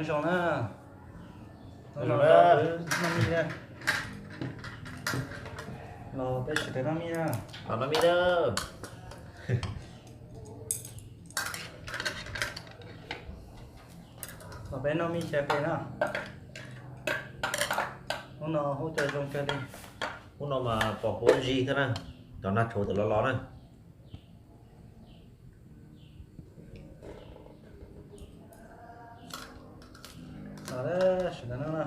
nói xong đó Rồi nó đó. năm mươi nha nó bé chỉ tới 50 nha Còn nó biết đó. nó bé 50 xe về nữa nó hỗ trợ trong cái đi Muốn nó mà bỏ phố gì thế này. Cho nó chỗ từ lo này. đó đấy chỉ tới nó nè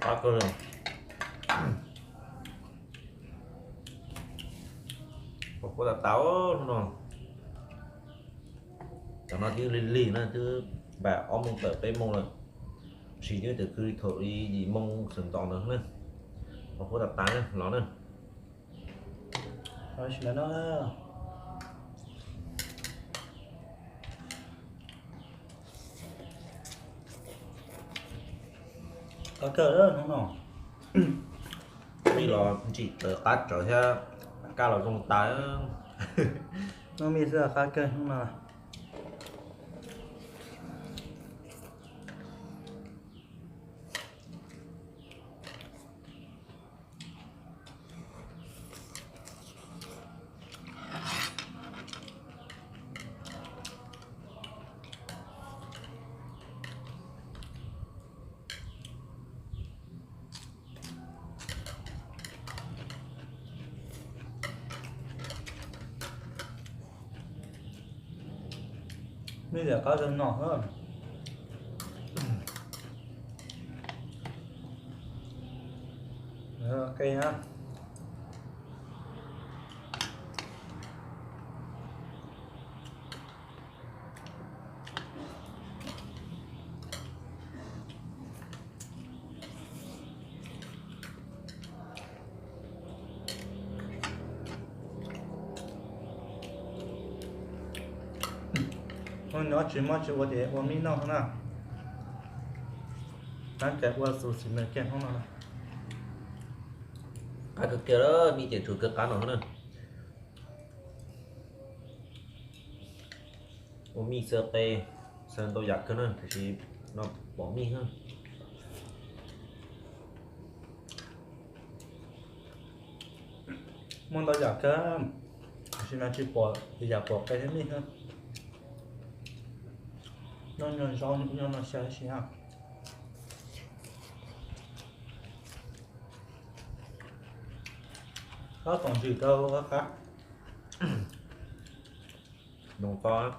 Quá cơ rồi. Bỏ phố là táo nó. Cho nó chứ lì nữa chứ bà ôm mông tờ cái mông rồi. Chỉ như từ khi thổi gì mông sừng tòn nữa nè. Bỏ phố là táo nè, nó nè. rồi chỉ tới nó có cờ đó không nào Bây giờ chỉ tát trở theo cao là trong tái. nó mi sẽ khá cân không nào bây giờ có rừng nhỏ hơn ok nhá nó chỉ mất chỉ có thể của mình nó nào anh kẹp qua số xịn này kẹp không nào Cái cực kia đó mi tiền chủ cực cá nó nè. Mi sơ tê sơn tôi giặt cái nữa thì nó bỏ mi hơn. muốn tao giả cái xin là chỉ bỏ thì giả bỏ cái thế mình hơn nó nhon rau nhon nó sẽ ha có còn gì đâu có khác Đồng to.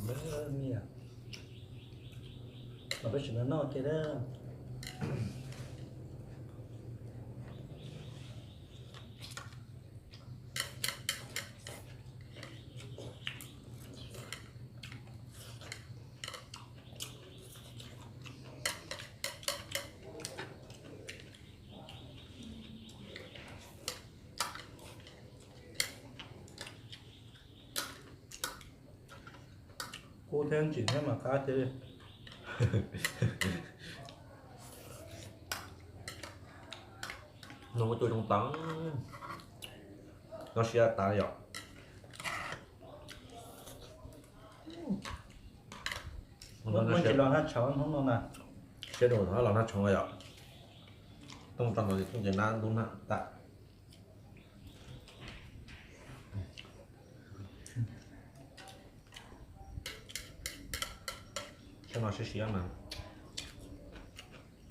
mới mi à mà bây giờ nó cái đó cô thêm chỉ thêm mà cá thế Nó có chui trong tấn. Nó sẽ ta rồi. nó chỉ là nó cháo không nó nè Sẽ đồ nó là nó trong rồi. Trong tấn rồi không thể nan đúng hạn tạ. Cho nó sẽ xí mà.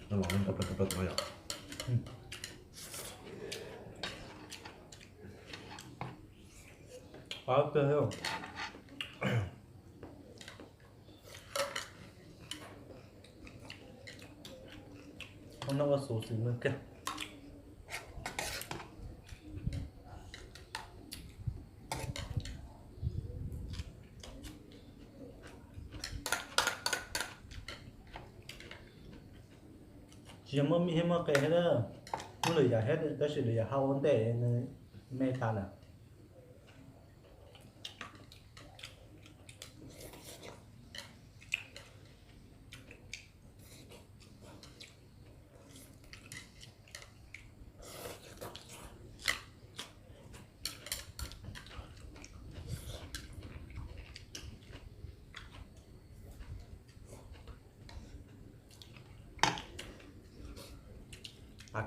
Nó lỏng lên tập nó rồi. có cơ không không nó có số xịn nữa kìa chỉ mới mi hết mà cái đó muốn lười giờ hết đó sự lười giờ hao vấn đề mê ta là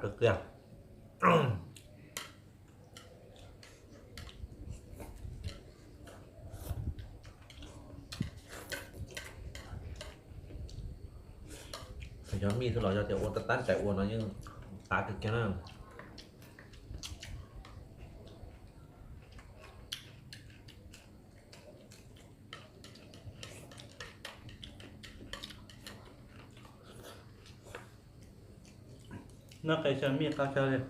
cực kìa. Phải cho mi thôi là cho tiểu uốn tán chạy uốn nó nhưng tá cực kia nào. nó cái chân miệng cao chơi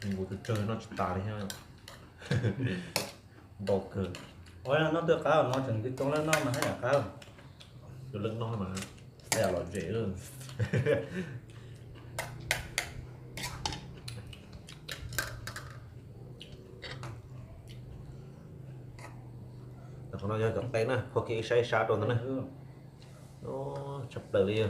Mình ngủ từ chơi nó chỉ tá đi ha. Bầu cờ. ôi nó được cao nó chẳng cái con lên nó mà hay là cao Cái lưng nó mà hay là loại rễ luôn. Nó cho chọc tay nè, có cái say sát rồi nè. Nó chọc đời liền.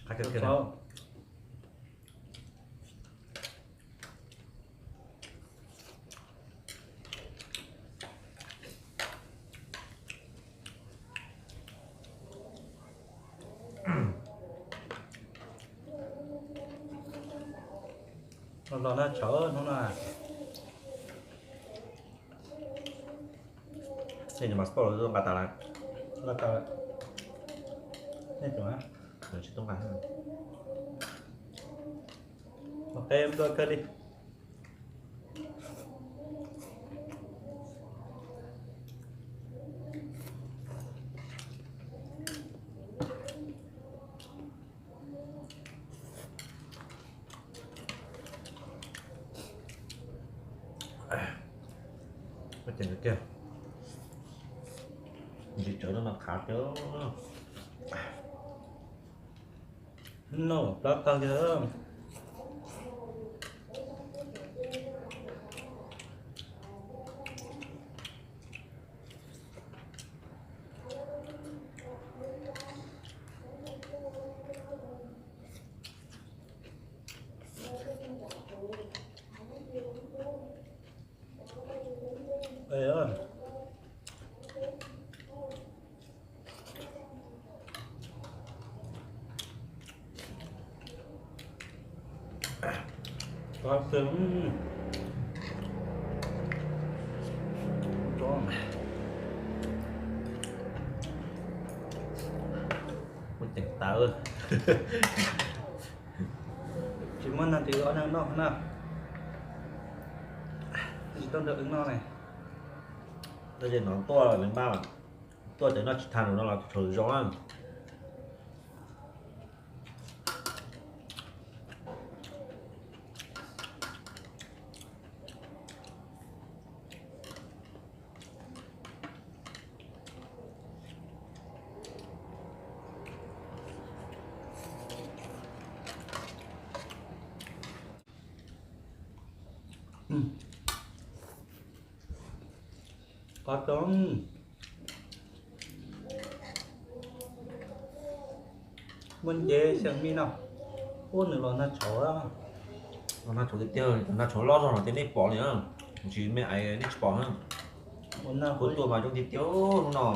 Hai cái kia nào. nó chở nó là Nhưng mà sport là bà ta lại. là tờ nên chỗ á Mình chỉ tông lại thôi. ok em đôi cơ đi Cái chuyện kia. Chỉ chỗ nó khá chứ. nó đó cao chứ ê ơi có sướng con Mình tỉnh táo hơn. chỉ muốn là thì rõ ràng nó nào chỉต้องđược ứng nó này Bây giờ nó to là đến bao. To tới nó chỉ thằng nó là thổi gió ăn. có tốn muốn chế xem mi nào ôn nữa là nó chó Nó thổi cái tiêu, nó thổi lo rồi nó tiến đi bỏ nữa. Chỉ mẹ ấy đi bỏ hơn. ôn nào Cuốn tua vào trong thịt tiêu nó nọ.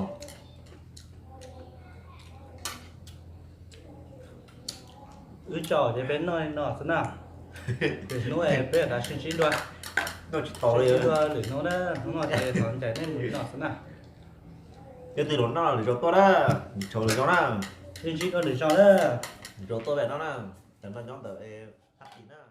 cứ trò để bên nó thế nào để nó em biết là xin xin đôi Nó chỉ to đi. để nó đó nó chạy còn chạy nên mũi nó thế nào Cái từ đó nó là để cho to đó. Chờ để cho nó. xin xin đôi để cho đó Cho to về nó nè. Chẳng nó nhóm tới phát triển á